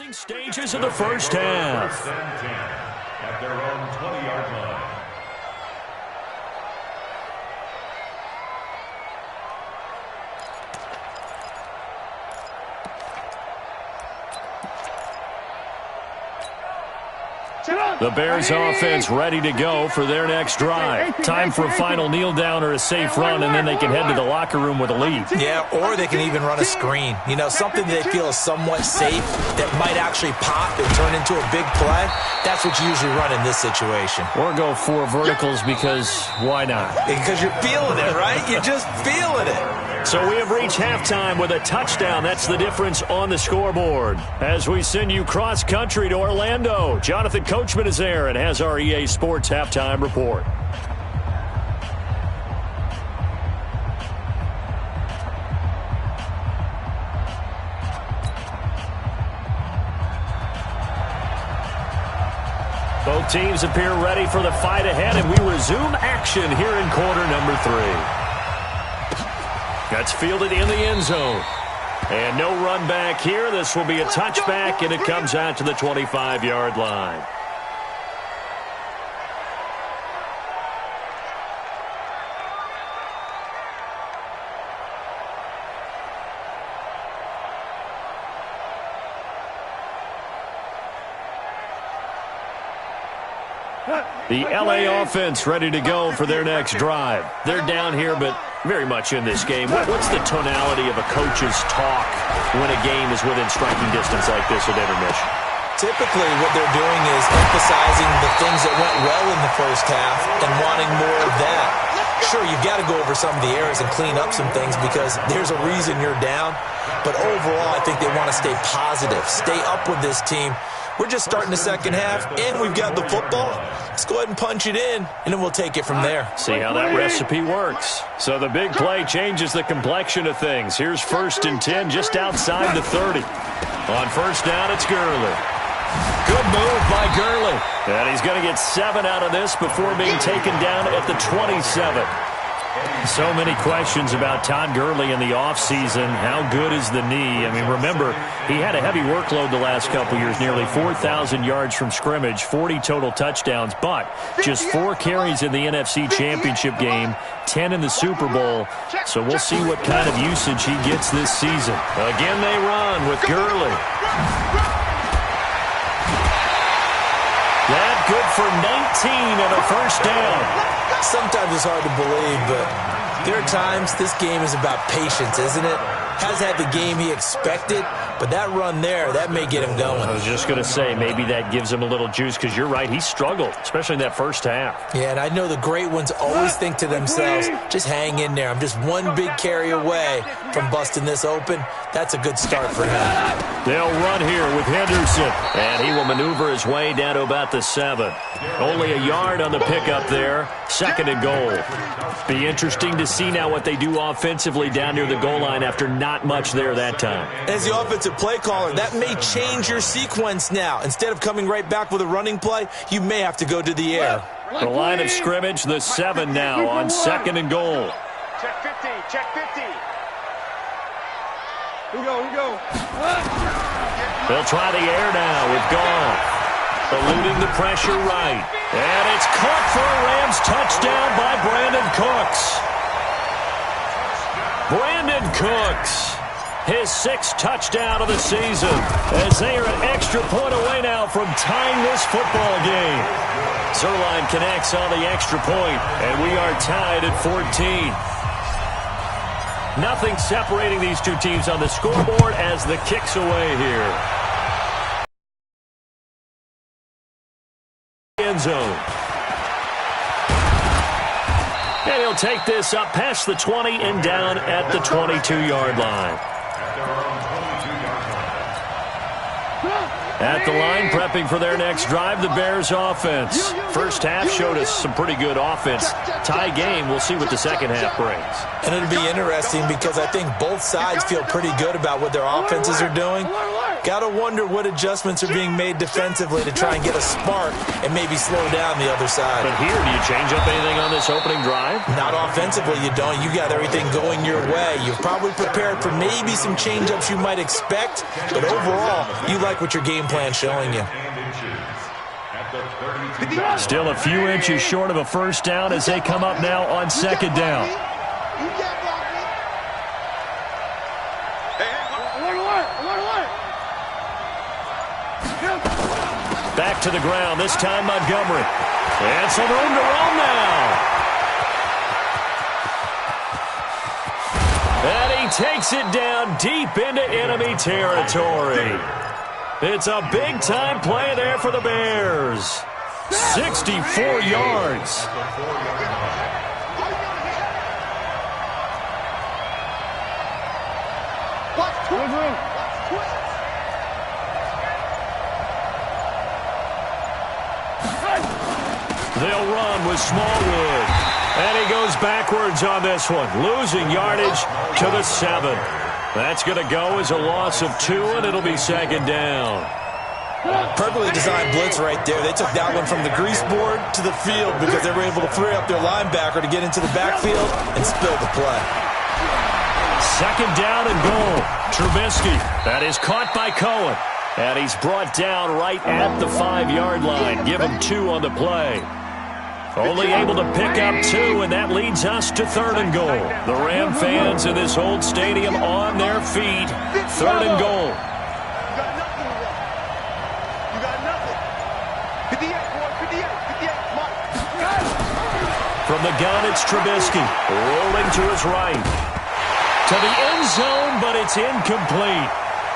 Closing stages of the first half. First and 10 at their own 20-yard line. The Bears offense ready to go for their next drive. Time for a final kneel down or a safe run, and then they can head to the locker room with a lead. Yeah, or they can even run a screen. You know, something they feel is somewhat safe that might actually pop and turn into a big play. That's what you usually run in this situation. Or go 4 verticals because why not? Because you're feeling it, right? You're just feeling it. So we have reached halftime with a touchdown. That's the difference on the scoreboard. As we send you cross-country to Orlando, Jonathan Coachman is there and has our EA Sports halftime report. Both teams appear ready for the fight ahead, and we resume action here in quarter number 3. That's fielded in the end zone. And no run back here. This will be a touchback, and it comes out to the 25-yard line. The LA offense ready to go for their next drive. They're down here, but very much in this game. What's the tonality of a coach's talk when a game is within striking distance like this at intermission? Typically, what they're doing is emphasizing the things that went well in the first half and wanting more of that. Sure, you've got to go over some of the errors and clean up some things because there's a reason you're down. But overall, I think they want to stay positive, stay up with this team. We're just starting the second half, and we've got the football. Let's go ahead and punch it in, and then we'll take it from there. See how that recipe works. So the big play changes the complexion of things. Here's 1st and 10 just outside the 30. On first down, it's Gurley. Good move by Gurley. And he's going to get 7 out of this before being taken down at the 27. So many questions about Todd Gurley in the offseason. How good is the knee? I mean, remember, he had a heavy workload the last couple years, nearly 4,000 yards from scrimmage, 40 total touchdowns, but just 4 carries in the NFC Championship game, 10 in the Super Bowl. So we'll see what kind of usage he gets this season. Again, they run with Gurley. That good for 19 and a first down. Sometimes it's hard to believe, but there are times this game is about patience, isn't it? Has had the game he expected, but that run there, that may get him going. I was just going to say, maybe that gives him a little juice because you're right, he struggled, especially in that first half. Yeah, and I know the great ones always think to themselves, just hang in there. I'm just one big carry away from busting this open. That's a good start for him. They'll run here with Henderson, and he will maneuver his way down to about the 7. Only a yard on the pickup there. 2nd and goal. Be interesting to see now what they do offensively down near the goal line after not much there that time. As the offensive play caller, that may change your sequence now. Instead of coming right back with a running play, you may have to go to the air. The line of scrimmage, the 7 now on 2nd and goal. Check 50, check 50. Here we go. They'll try the air now with Goff. Eluding the pressure right. And it's caught for a Rams touchdown by Brandon Cooks. Brandon Cooks, his 6th touchdown of the season, as they are an extra point away now from tying this football game. Zerline connects on the extra point, and we are tied at 14. Nothing separating these two teams on the scoreboard as the kick's away here. End zone. And he'll take this up past the 20 and down at the 22-yard line. At the line, prepping for their next drive, the Bears offense. First half showed us some pretty good offense. Tie game, we'll see what the second half brings. And it'll be interesting because I think both sides feel pretty good about what their offenses are doing. Got to wonder what adjustments are being made defensively to try and get a spark and maybe slow down the other side. But here, do you change up anything on this opening drive? Not offensively, you don't. You got everything going your way. You've probably prepared for maybe some change-ups you might expect, but overall, you like what your game plan's showing you. Still a few inches short of a first down as they come up now on second down. Back to the ground, this time Montgomery. And some room to roam now. And he takes it down deep into enemy territory. It's a big-time play there for the Bears. 64 yards. They'll run with Smallwood. And he goes backwards on this one, losing yardage to the 7. That's going to go as a loss of 2, and it'll be second down. Perfectly designed blitz right there. They took that one from the grease board to the field because they were able to free up their linebacker to get into the backfield and spill the play. Second down and goal. Trubisky. That is caught by Cohen. And he's brought down right at the 5-yard line. Give him 2 on the play. Only able to pick up 2, and that leads us to third and goal. The Ram fans in this old stadium on their feet. Third and goal. From the gun, it's Trubisky. Rolling to his right. To the end zone, but it's incomplete.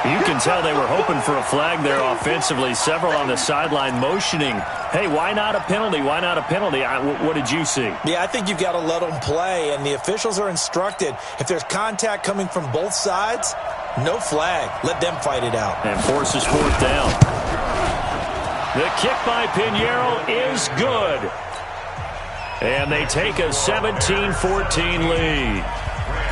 You can tell they were hoping for a flag there offensively. Several on the sideline motioning, hey, why not a penalty? Why not a penalty? What did you see? Yeah, I think you've got to let them play, and the officials are instructed. If there's contact coming from both sides, no flag. Let them fight it out. And forces fourth down. The kick by Pinheiro is good. And they take a 17-14 lead.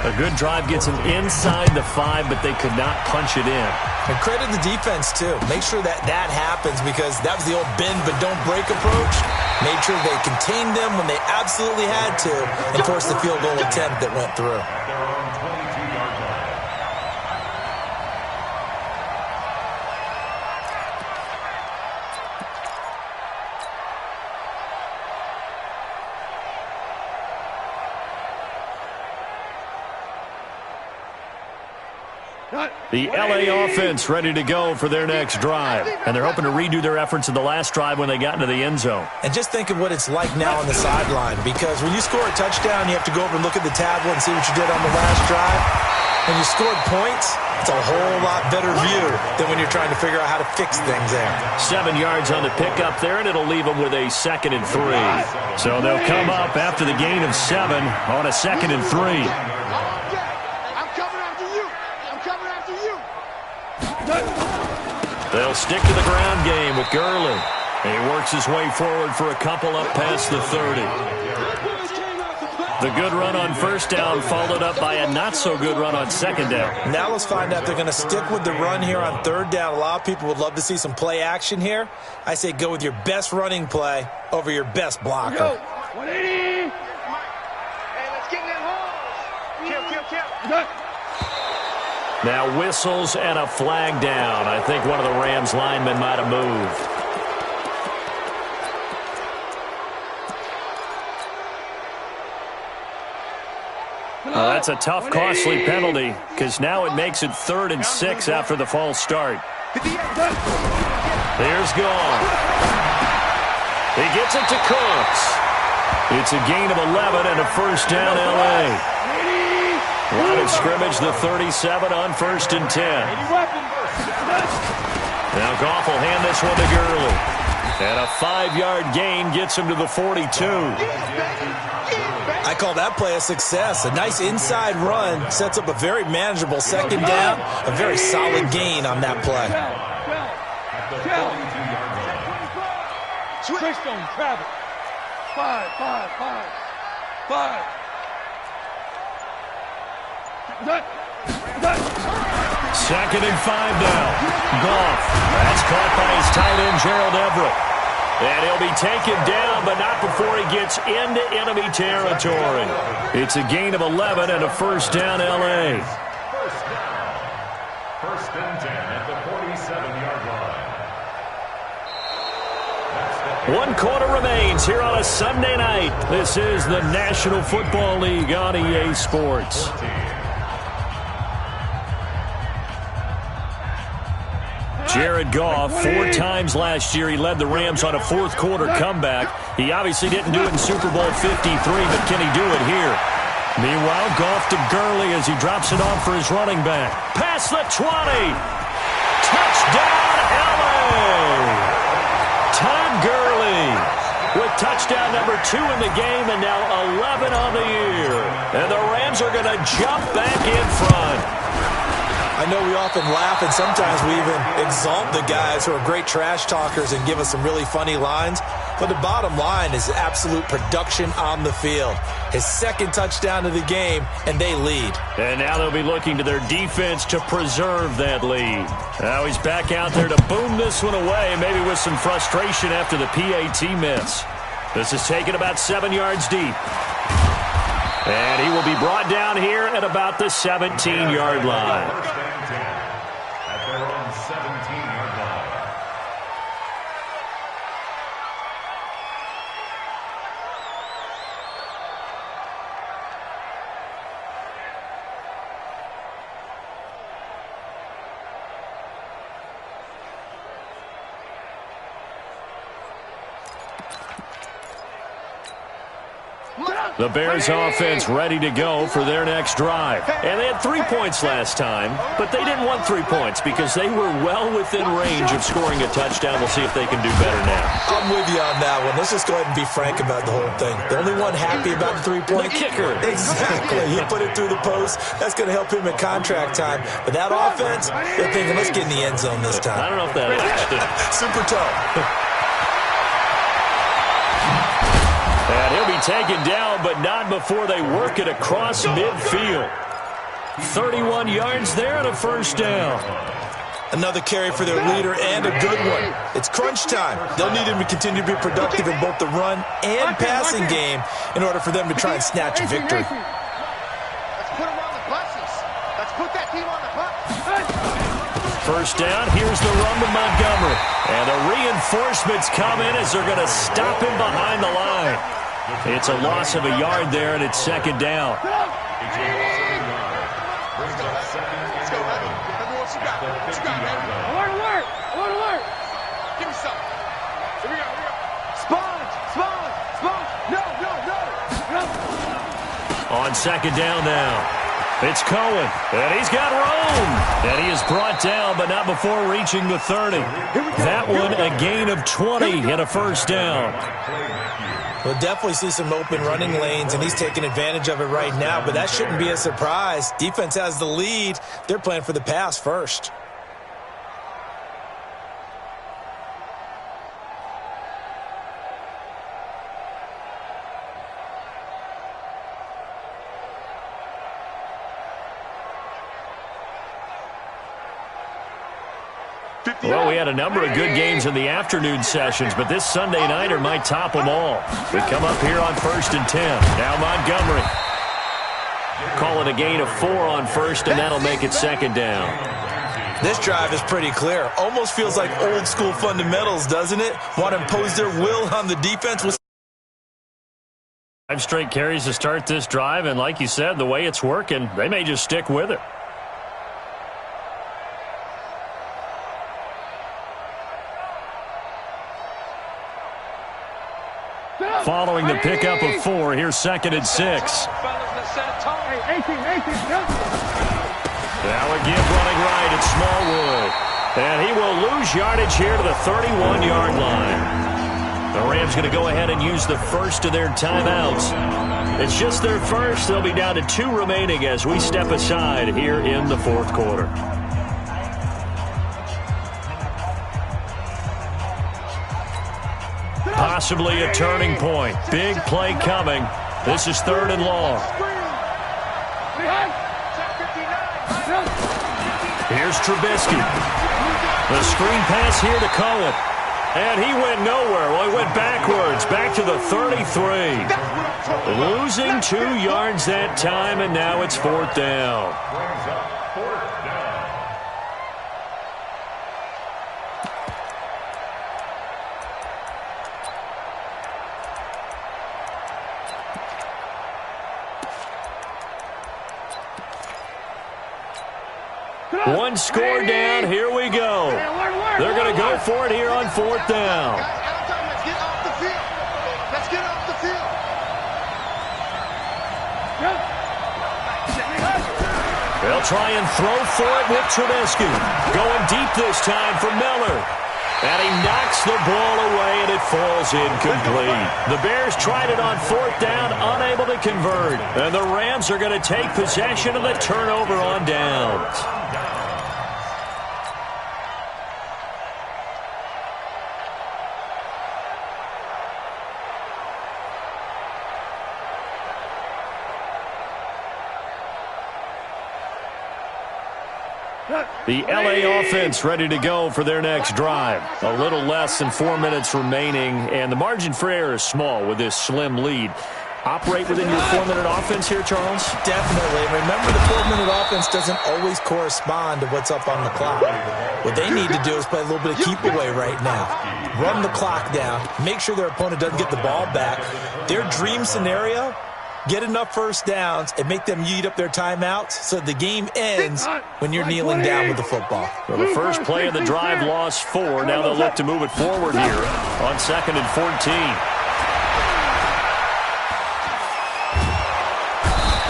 A good drive gets them inside the 5, but they could not punch it in. And credit the defense, too. Make sure that happens because that was the old bend but don't break approach. Made sure they contained them when they absolutely had to and forced the field goal attempt that went through. The L.A. offense ready to go for their next drive. And they're hoping to redo their efforts in the last drive when they got into the end zone. And just think of what it's like now on the sideline, because when you score a touchdown, you have to go over and look at the tablet and see what you did on the last drive. When you scored points, it's a whole lot better view than when you're trying to figure out how to fix things there. 7 yards on the pickup there, and it'll leave them with a 2nd and 3. So they'll come up after the gain of 7 on a 2nd and 3. They'll stick to the ground game with Gurley. He works his way forward for a couple up past the 30. The good run on first down followed up by a not-so-good run on second down. Now let's find out if they're going to stick with the run here on third down. A lot of people would love to see some play action here. I say go with your best running play over your best blocker. 180. Hey, let's get in that hole. Kill. Now whistles and a flag down. I think one of the Rams linemen might have moved. That's a tough, costly penalty because now it makes it 3rd and 6 after the false start. There's Gone. He gets it to Cooks. It's a gain of 11 and a first down L.A. Line of scrimmage, the 37 on 1st and 10. Now Goff will hand this one to Gurley. And a 5-yard gain gets him to the 42. I call that play a success. A nice inside run sets up a very manageable second down. A very solid gain on that play. Switch on Travis. 5. 2nd and 5 now. Goff. That's caught by his tight end, Gerald Everett. And he'll be taken down, but not before he gets into enemy territory. It's a gain of 11 and a first down, L.A. First down. 1st and 10 at the 47-yard line. 1 quarter remains here on a Sunday night. This is the National Football League on EA Sports. Jared Goff, 4 times last year he led the Rams on a 4th quarter comeback. He obviously didn't do it in Super Bowl 53, but can he do it here? Meanwhile, Goff to Gurley as he drops it off for his running back. Past the 20. Touchdown, LA! Todd Gurley with touchdown number 2 in the game and now 11 on the year. And the Rams are going to jump back in front. I know we often laugh and sometimes we even exalt the guys who are great trash talkers and give us some really funny lines. But the bottom line is absolute production on the field. His 2nd touchdown of the game, and they lead. And now they'll be looking to their defense to preserve that lead. Now he's back out there to boom this one away, maybe with some frustration after the PAT miss. This is taken about 7 yards deep. And he will be brought down here at about the 17-yard line. First and 10 at their own 17-yard line. The Bears offense ready to go for their next drive. And they had 3 points last time, but they didn't want 3 points because they were well within range of scoring a touchdown. We'll see if they can do better now. I'm with you on that one. Let's just go ahead and be frank about the whole thing. The only one happy about the 3-point? The kicker. Exactly. He put it through the post. That's going to help him in contract time. But that offense, they're thinking, let's get in the end zone this time. I don't know if that is. Super tough. And he'll be taken down, but not before they work it across midfield. 31 yards there and a first down. Another carry for their leader and a good one. It's crunch time. They'll need him to continue to be productive in both the run and passing game in order for them to try and snatch a victory. Let's put him on the buses. Let's put that team on the bus. First down, here's the run to Montgomery. And the reinforcements come in as they're going to stop him behind the line. It's a loss of a yard there, and it's 2nd down. Brings up 2nd and 11 at the 50-yard line. Alert! Give me something. Here we go. Sponge! No! On 2nd down now. It's Cohen, and he's got room. And he is brought down, but not before reaching the 30. That one, a gain of 20 and a first down. We'll definitely see some open running lanes, and he's taking advantage of it right now, but that shouldn't be a surprise. Defense has the lead. They're playing for the pass first. Well, we had a number of good games in the afternoon sessions, but this Sunday nighter might top them all. We come up here on 1st and 10. Now Montgomery. Calling a gain of 4 on 1st, and that'll make it 2nd down. This drive is pretty clear. Almost feels like old school fundamentals, doesn't it? Want to impose their will on the defense with 5 straight carries to start this drive, and like you said, the way it's working, they may just stick with it. Following the pickup of 4, here's 2nd and 6. Now again running right at Smallwood. And he will lose yardage here to the 31-yard line. The Rams going to go ahead and use the first of their timeouts. It's just their first. They'll be down to 2 remaining as we step aside here in the 4th quarter. Possibly a turning point. Big play coming. This is 3rd and long. Here's Here's Trubisky. The screen pass here to Cohen. And he went nowhere. Well, he went backwards, back to the 33. Losing 2 yards that time, and now it's 4th down. Brings up 4th down. One score down. Here we go. They're going to go for it here on 4th down. Let's get off the field. Let's get off the field. They'll try and throw for it with Trubisky. Going deep this time for Miller. And he knocks the ball away, and it falls incomplete. The Bears tried it on 4th down, unable to convert. And the Rams are going to take possession of the turnover on downs. The LA offense ready to go for their next drive. A little less than 4 minutes remaining, and the margin for error is small with this slim lead. Operate within your 4-minute offense here, Charles? Definitely. Remember, the 4-minute offense doesn't always correspond to what's up on the clock. What they need to do is play a little bit of keep away right now. Run the clock down. Make sure their opponent doesn't get the ball back. Their dream scenario, get enough first downs and make them eat up their timeouts so the game ends when you're kneeling down with the football. Well, the first play of the drive lost 4. Now they'll look to move it forward here on 2nd and 14.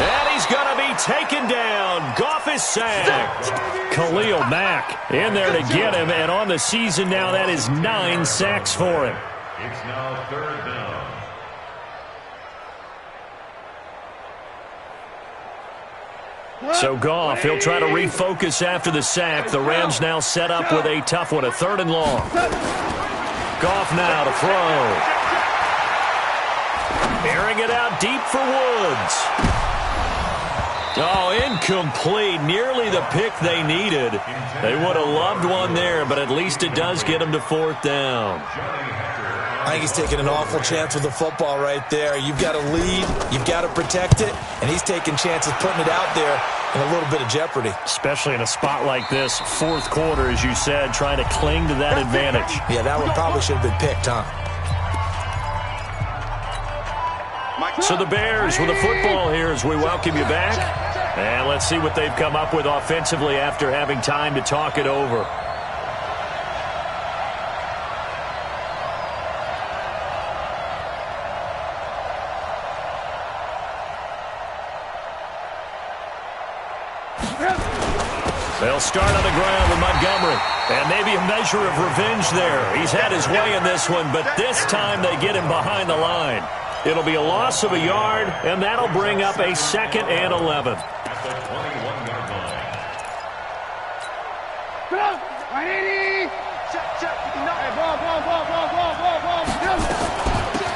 And he's going to be taken down. Goff is sacked. Khalil Mack in there to get him, and on the season now that is 9 sacks for him. It's now 3rd down. So Goff, he'll try to refocus after the sack. The Rams now set up with a tough one, a 3rd and long. Goff now to throw. Airing it out deep for Woods. Oh, incomplete. Nearly the pick they needed. They would have loved one there, but at least it does get them to 4th down. I think he's taking an awful chance with the football right there. You've got to lead, you've got to protect it, and he's taking chances putting it out there in a little bit of jeopardy. Especially in a spot like this, 4th quarter, as you said, trying to cling to that advantage. Yeah, that one probably should have been picked, huh? So the Bears with the football here as we welcome you back. And let's see what they've come up with offensively after having time to talk it over. They'll start on the ground with Montgomery. And maybe a measure of revenge there. He's had his way in this one, but this time they get him behind the line. It'll be a loss of a yard, and that'll bring up a 2nd and 11. At the 21-yard line.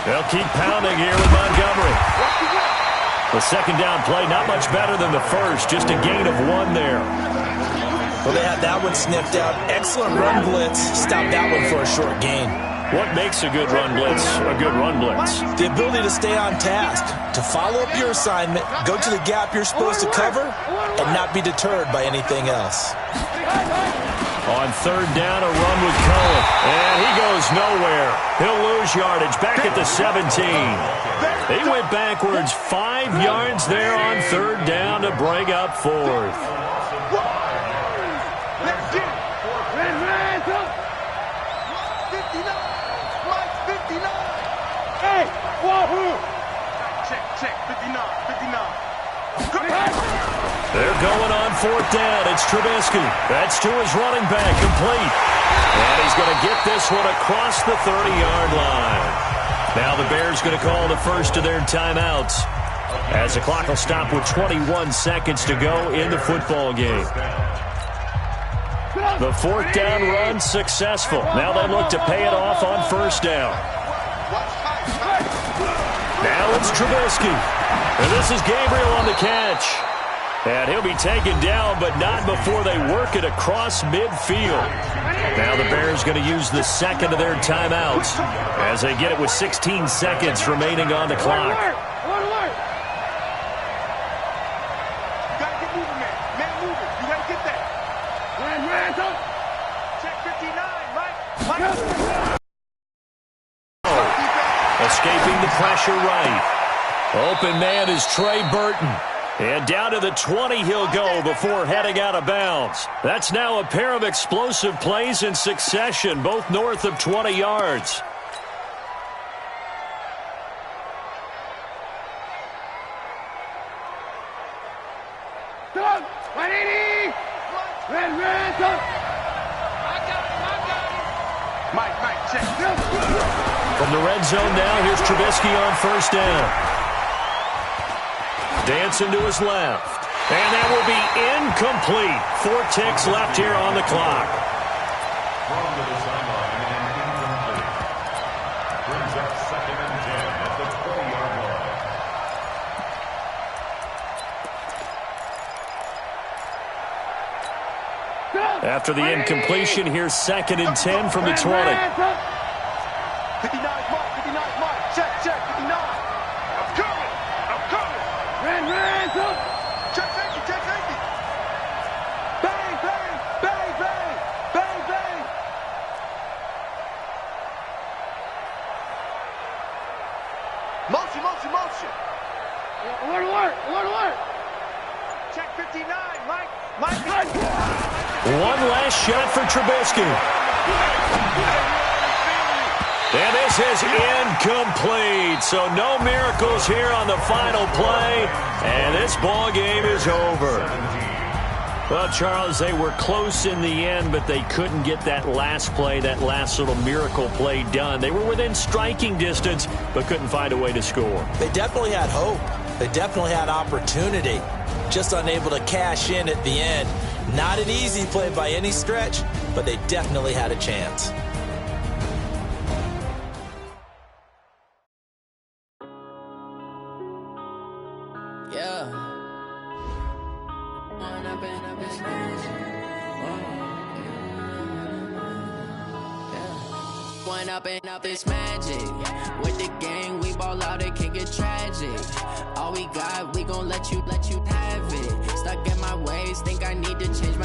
They'll keep pounding here with Montgomery. The 2nd down play, not much better than the first, just a gain of 1 there. Well, they had that one sniffed out. Excellent run blitz. Stopped that one for a short gain. What makes a good run blitz a good run blitz? The ability to stay on task, to follow up your assignment, go to the gap you're supposed to cover, and not be deterred by anything else. On 3rd down, a run with Cohen. And he goes nowhere. He'll lose yardage back at the 17. He went backwards 5 yards there on 3rd down to bring up 4th. They're going on 4th down. It's Trubisky. That's to his running back, complete. And he's going to get this one across the 30-yard line. Now the Bears going to call the first of their timeouts as the clock will stop with 21 seconds to go in the football game. The 4th down run successful. Now they look to pay it off on 1st down. Now it's Trubisky. And this is Gabriel on the catch. And he'll be taken down, but not before they work it across midfield. Now the Bears going to use the second of their timeouts as they get it with 16 seconds remaining on the clock. Escaping the pressure right. Open man is Trey Burton. And down to the 20 he'll go before heading out of bounds. That's now a pair of explosive plays in succession, both north of 20 yards. From the red zone now, here's Trubisky on first down. Dancing to his left. And that will be incomplete. 4 ticks left here on the clock. From to the sideline and incomplete. Brings up 2nd and 10 at the 20-yard line. After the incompletion, here's 2nd and 10 from the 20. 59 mark, check, 59. I'm coming. Check safety. Bang, bang, bang, bang, bang, bang. Motion. Alert. Check 59, Mike. One last shot for Trubisky. And this is incomplete. So no miracles here on the final play. And this ball game is over. Well, Charles, they were close in the end, but they couldn't get that last play, that last little miracle play done. They were within striking distance, but couldn't find a way to score. They definitely had hope. They definitely had opportunity. Just unable to cash in at the end. Not an easy play by any stretch, but they definitely had a chance. Up this magic with the gang, we ball out, it can get tragic. All we got, we gon' let you have it. Stuck in my ways, think I need to change